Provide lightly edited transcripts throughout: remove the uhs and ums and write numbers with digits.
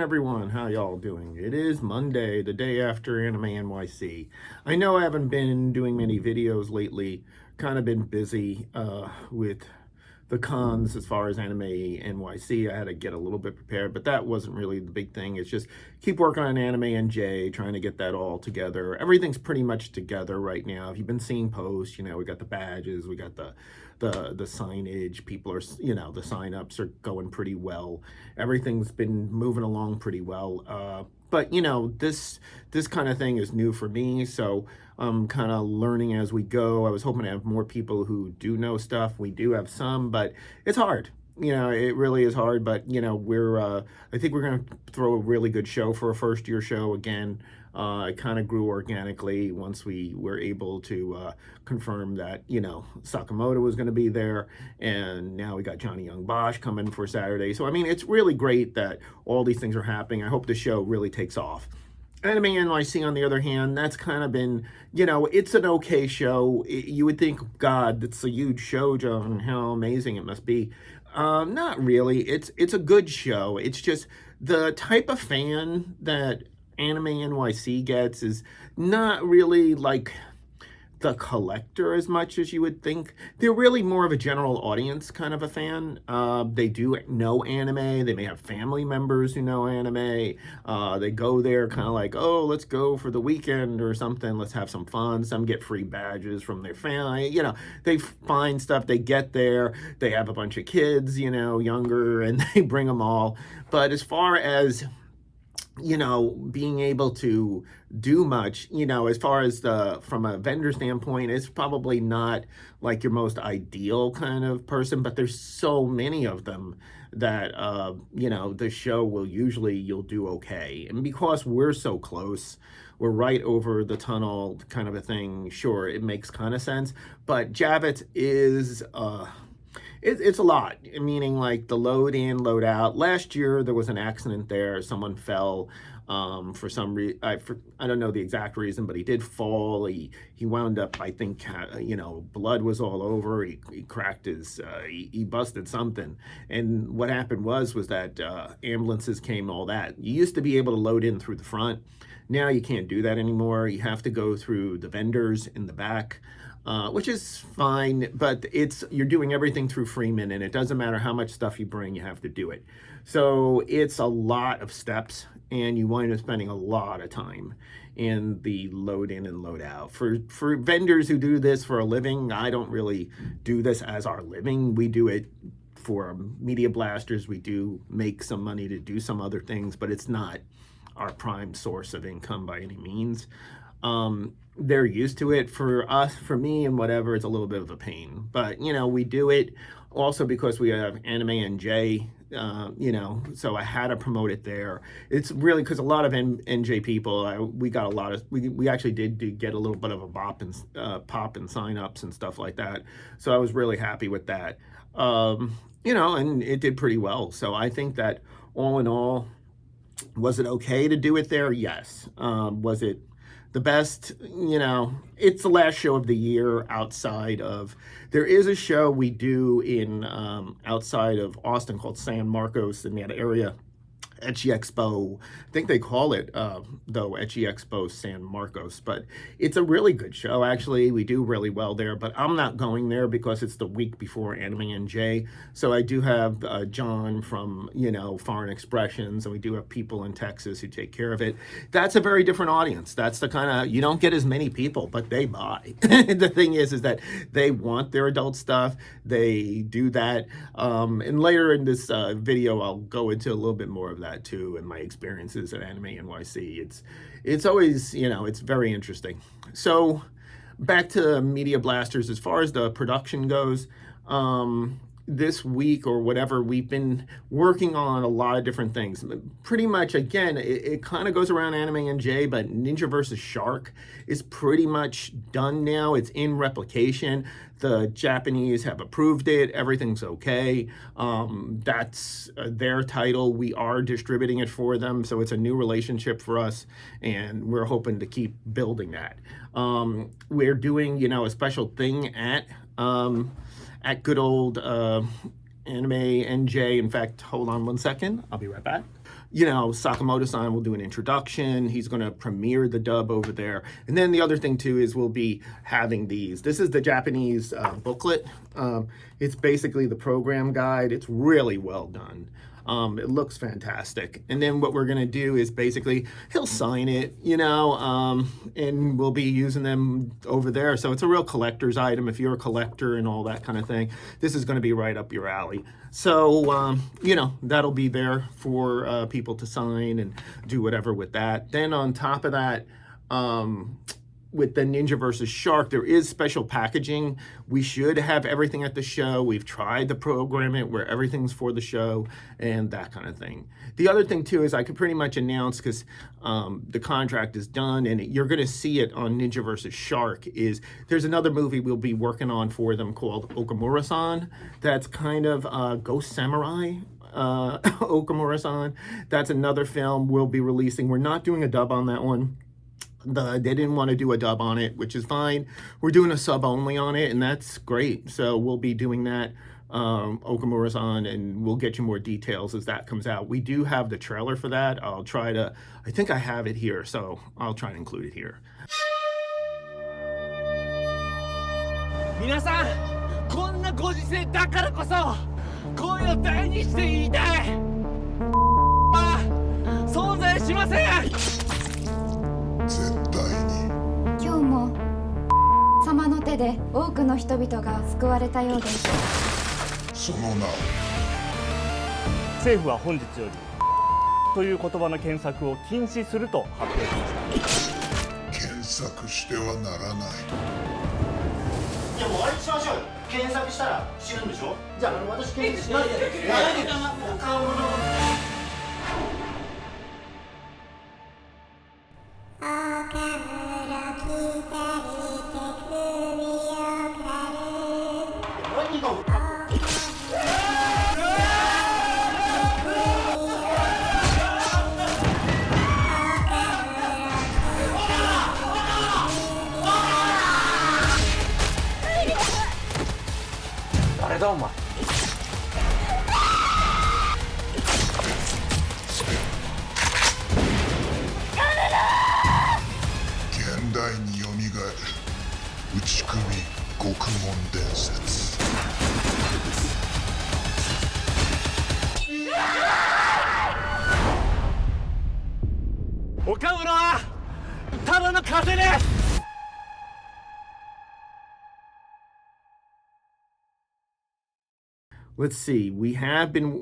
everyone. How y'all doing? It is Monday, the day after AnimeNYC. I know I haven't been doing many videos lately. Kind of been busy with the cons as far as AnimeNYC. I had to get a little bit prepared, but that wasn't really the big thing. It's just keep working on AnimeNJ, trying to get that all together. Everything's pretty much together right now. If you've been seeing posts, we got the badges, we got the signage. People are, the signups are going pretty well. Everything's been moving along pretty well. But this kind of thing is new for me, so I'm kind of learning as we go. I was hoping to have more people who do know stuff. We do have some, but it's hard. It really is hard. But I think we're gonna throw a really good show for a first year show again. It kind of grew organically once we were able to confirm that, Sakamoto was going to be there, and now we got Johnny Young Bosch coming for Saturday. So, I mean, it's really great that all these things are happening. I hope the show really takes off. AnimeNYC, on the other hand, that's kind of been, it's an okay show. You would think, God, it's a huge show, John, how amazing it must be. Not really. It's a good show. It's just the type of fan that AnimeNYC gets is not really like the collector as much as you would think. They're really more of a general audience kind of a fan. They do know anime. They may have family members who know anime. They go there kind of like, oh, let's go for the weekend or something. Let's have some fun. Some get free badges from their family. They find stuff. They get there. They have a bunch of kids, younger, and they bring them all. But as far as being able to do much, as far as from a vendor standpoint, it's probably not like your most ideal kind of person, but there's so many of them that, the show will you'll do okay. And because we're so close, we're right over the tunnel kind of a thing, sure, it makes kind of sense. But Javits is, it's a lot, meaning like the load in, load out. Last year, there was an accident there. Someone fell for some reason. I don't know the exact reason, but he did fall. He wound up, I think, blood was all over. He cracked his, he busted something. And what happened was that ambulances came, all that. You used to be able to load in through the front. Now you can't do that anymore. You have to go through the vendors in the back. Which is fine, but you're doing everything through Freeman, and it doesn't matter how much stuff you bring, you have to do it. So it's a lot of steps, and you wind up spending a lot of time in the load in and load out. For vendors who do this for a living, I don't really do this as our living. We do it for Media Blasters. We do make some money to do some other things, but it's not our prime source of income by any means. They're used to it. For us, for me and whatever, it's a little bit of a pain, but we do it also because we have AnimeNJ, so I had to promote it there. It's really because a lot of NJ people, we got a lot of, we actually did get a little bit of a pop and signups and stuff like that. So I was really happy with that. And it did pretty well. So I think that all in all, was it okay to do it there? Yes. Was it the best? It's the last show of the year outside of, there is a show we do in outside of Austin called San Marcos in that area. Ecchi Expo, I think they call it, though, Ecchi Expo San Marcos, but it's a really good show, actually. We do really well there, but I'm not going there because it's the week before AnimeNJ, so I do have John from, Foreign Expressions, and we do have people in Texas who take care of it. That's a very different audience. That's the kind of, you don't get as many people, but they buy. The thing is that they want their adult stuff. They do that, and later in this video, I'll go into a little bit more of that too, and my experiences at AnimeNYC. It's always, it's very interesting. So back to Media Blasters, as far as the production goes, this week or whatever, we've been working on a lot of different things. Pretty much, again, it kind of goes around AnimeNJ, but Ninja vs. Shark is pretty much done now. It's in replication. The Japanese have approved it. Everything's okay. That's their title. We are distributing it for them, so it's a new relationship for us, and we're hoping to keep building that. We're doing, a special thing at good old AnimeNJ. In fact, hold on one second. I'll be right back. Sakamoto-san will do an introduction. He's going to premiere the dub over there. And then the other thing too is we'll be having these. This is the Japanese booklet. It's basically the program guide. It's really well done. It looks fantastic. And then what we're going to do is basically he'll sign it, and we'll be using them over there. So it's a real collector's item. If you're a collector and all that kind of thing, this is going to be right up your alley. So, that'll be there for people to sign and do whatever with that. Then on top of that, with the Ninja versus Shark, there is special packaging. We should have everything at the show. We've tried to program it where everything's for the show and that kind of thing. The other thing too is I could pretty much announce, because the contract is done and you're going to see it on Ninja versus Shark, is there's another movie we'll be working on for them called Okamura-san. That's kind of Ghost Samurai. Okamura-san. That's another film we'll be releasing. We're not doing a dub on that one. They didn't want to do a dub on it, which is fine. We're doing a sub only on it, and that's great. So we'll be doing that, Okamura-san, and we'll get you more details as that comes out. We do have the trailer for that. I think I have it here, so I'll try to include it here. 皆さん、こんなご時世だからこそ声を大にして言いたい。存在しません。絶対に。今日も様の手で多くの人々が救われたようです。その名を。政府は本日よりという言葉の検索を禁止すると発表しました。検索してはならない。いやもうあれしましょうよ。検索したら知るんでしょ。じゃあ私検索しますよ。お顔の。誰だお前。現代によみがえる打ち首獄門伝説。岡村はただの風です。 Let's see. We have been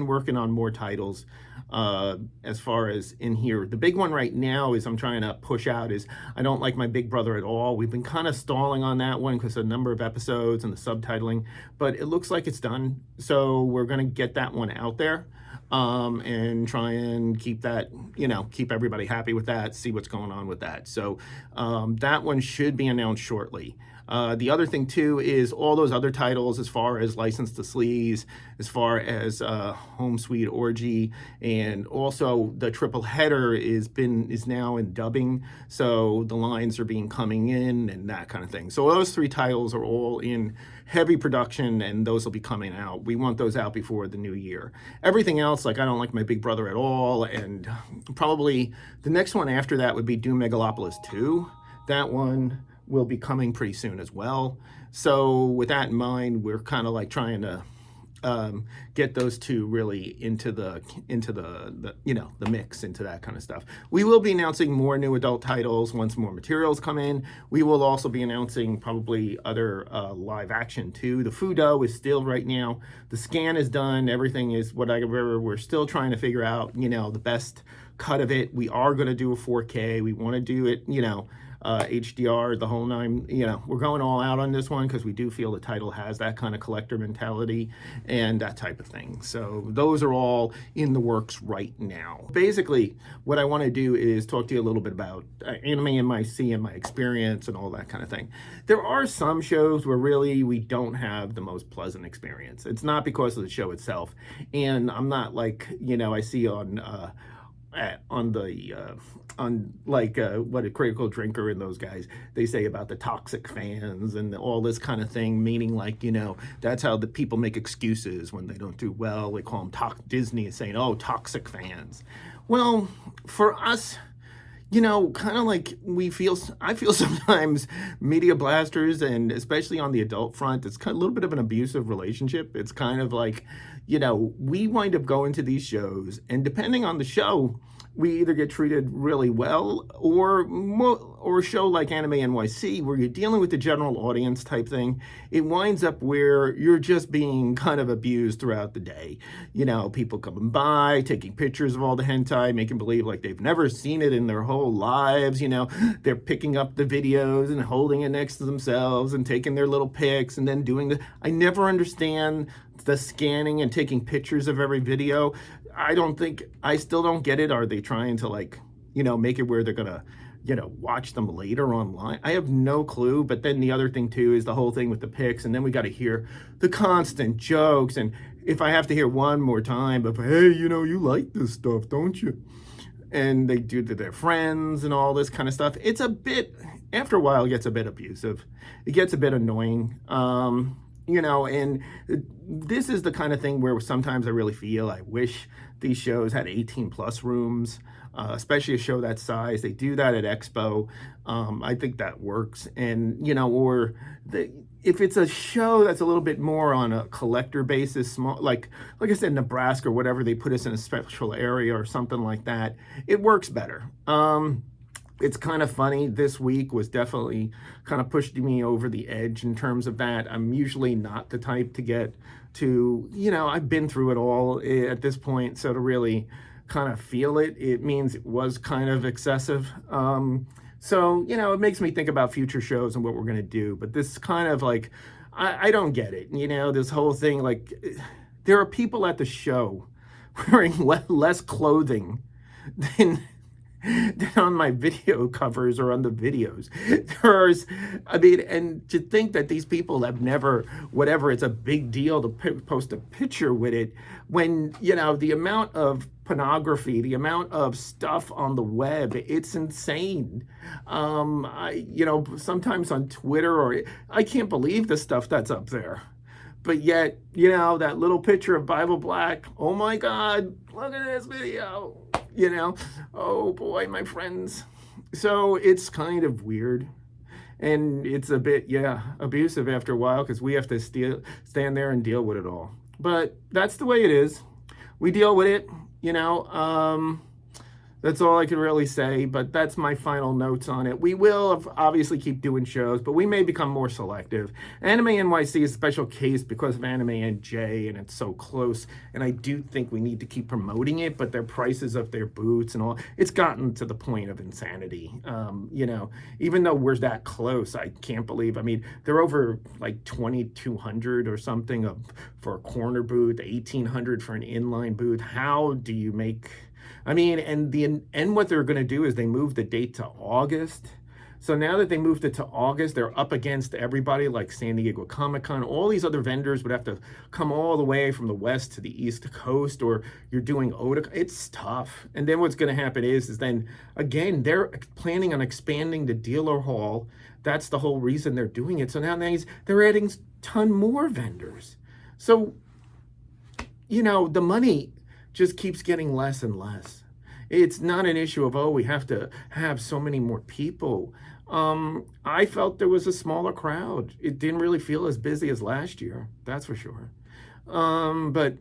working on more titles as far as in here. The big one right now is I'm trying to push out is I Don't Like My Big Brother at All. We've been kind of stalling on that one because of the number of episodes and the subtitling, but it looks like it's done. So we're going to get that one out there and try and keep that, keep everybody happy with that, see what's going on with that. So that one should be announced shortly. The other thing too is all those other titles as far as License to Sleaze, as far as Home Sweet Orgy, and also the triple header is now in dubbing, so the lines are coming in and that kind of thing. So those three titles are all in heavy production and those will be coming out. We want those out before the new year. Everything else, like I Don't Like My Big Brother at All, and probably the next one after that would be Doom Megalopolis 2. That one will be coming pretty soon as well. So with that in mind, we're kind of like trying to get those two really into the mix, into that kind of stuff. We will be announcing more new adult titles once more materials come in. We will also be announcing probably other live action too. The Fudo is still right now. The scan is done. Everything is whatever. We're still trying to figure out, the best cut of it. We are going to do a 4K. We want to do it, HDR, the whole nine. We're going all out on this one because we do feel the title has that kind of collector mentality and that type of thing. So those are all in the works right now. Basically, what I want to do is talk to you a little bit about AnimeNYC and my experience and all that kind of thing. There are some shows where really we don't have the most pleasant experience. It's not because of the show itself. And I'm not like, I see on on the on like what a Critical Drinker and those guys, they say about the toxic fans and all this kind of thing, meaning like, you know, that's how the people make excuses when they don't do well. They call them Disney is saying, oh, toxic fans. Well, for us, you know, kind of like I feel sometimes media blasters, and especially on the adult front, it's kind of a little bit of an abusive relationship. It's kind of like, you know, we wind up going to these shows, and depending on the show, we either get treated really well, or a show like AnimeNYC, where you're dealing with the general audience type thing, it winds up where you're just being kind of abused throughout the day. You know, people coming by, taking pictures of all the hentai, making believe like they've never seen it in their whole lives. You know, they're picking up the videos and holding it next to themselves and taking their little pics and then doing I never understand the scanning and taking pictures of every video. I still don't get it. Are they trying to, like, you know, make it where they're gonna, you know, watch them later online? I have no clue. But then the other thing too is the whole thing with the pics, and then we got to hear the constant jokes. And if I have to hear one more time of, hey, you know, you like this stuff, don't you? And they do to their friends and all this kind of stuff. It's a bit, after a while, it gets a bit abusive. It gets a bit annoying. You know, and this is the kind of thing where sometimes I really feel I wish these shows had 18 plus rooms, especially a show that size. They do that at Expo. I think that works. And, you know, or if it's a show that's a little bit more on a collector basis, small, like I said, Nebraska or whatever, they put us in a special area or something like that, it works better. It's kind of funny. This week was definitely kind of pushed me over the edge in terms of that. I'm usually not the type to get to, you know, I've been through it all at this point. So to really kind of feel it, it means it was kind of excessive. So, you know, it makes me think about future shows and what we're going to do. But this kind of like, I don't get it. You know, this whole thing, like, there are people at the show wearing less clothing than on my video covers or on the videos. And to think that these people have never, whatever, it's a big deal to post a picture with it, when, you know, the amount of pornography, the amount of stuff on the web, it's insane. You know, sometimes on Twitter, or I can't believe the stuff that's up there. But yet, you know, that little picture of Bible Black, oh my God, look at this video. You know, oh boy, my friends. So it's kind of weird, and it's a bit, yeah, abusive after a while, because we have to stand there and deal with it all. But that's the way it is. We deal with it, you know. That's all I can really say, but that's my final notes on it. We will obviously keep doing shows, but we may become more selective. AnimeNYC is a special case because of AnimeNJ, and it's so close, and I do think we need to keep promoting it, but their prices of their booths and all, it's gotten to the point of insanity. You know, even though we're that close, I can't believe, I mean, they're over like $2,200 or something for a corner booth, $1,800 for an inline booth. How do you make... I mean, and what they're going to do is they move the date to August. So now that they moved it to August, they're up against everybody like San Diego Comic-Con. All these other vendors would have to come all the way from the west to the east coast, or you're doing Oda. It's tough. And then what's going to happen is then, again, they're planning on expanding the dealer hall. That's the whole reason they're doing it. So now they're adding a ton more vendors. So, you know, the money just keeps getting less and less. It's not an issue of, oh, we have to have so many more people. I felt there was a smaller crowd. It didn't really feel as busy as last year, that's for sure. But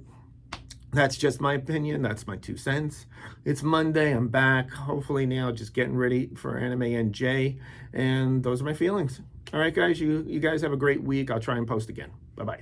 that's just my opinion. That's my 2 cents. It's Monday. I'm back. Hopefully now just getting ready for AnimeNJ. And those are my feelings. All right, guys, you guys have a great week. I'll try and post again. Bye-bye.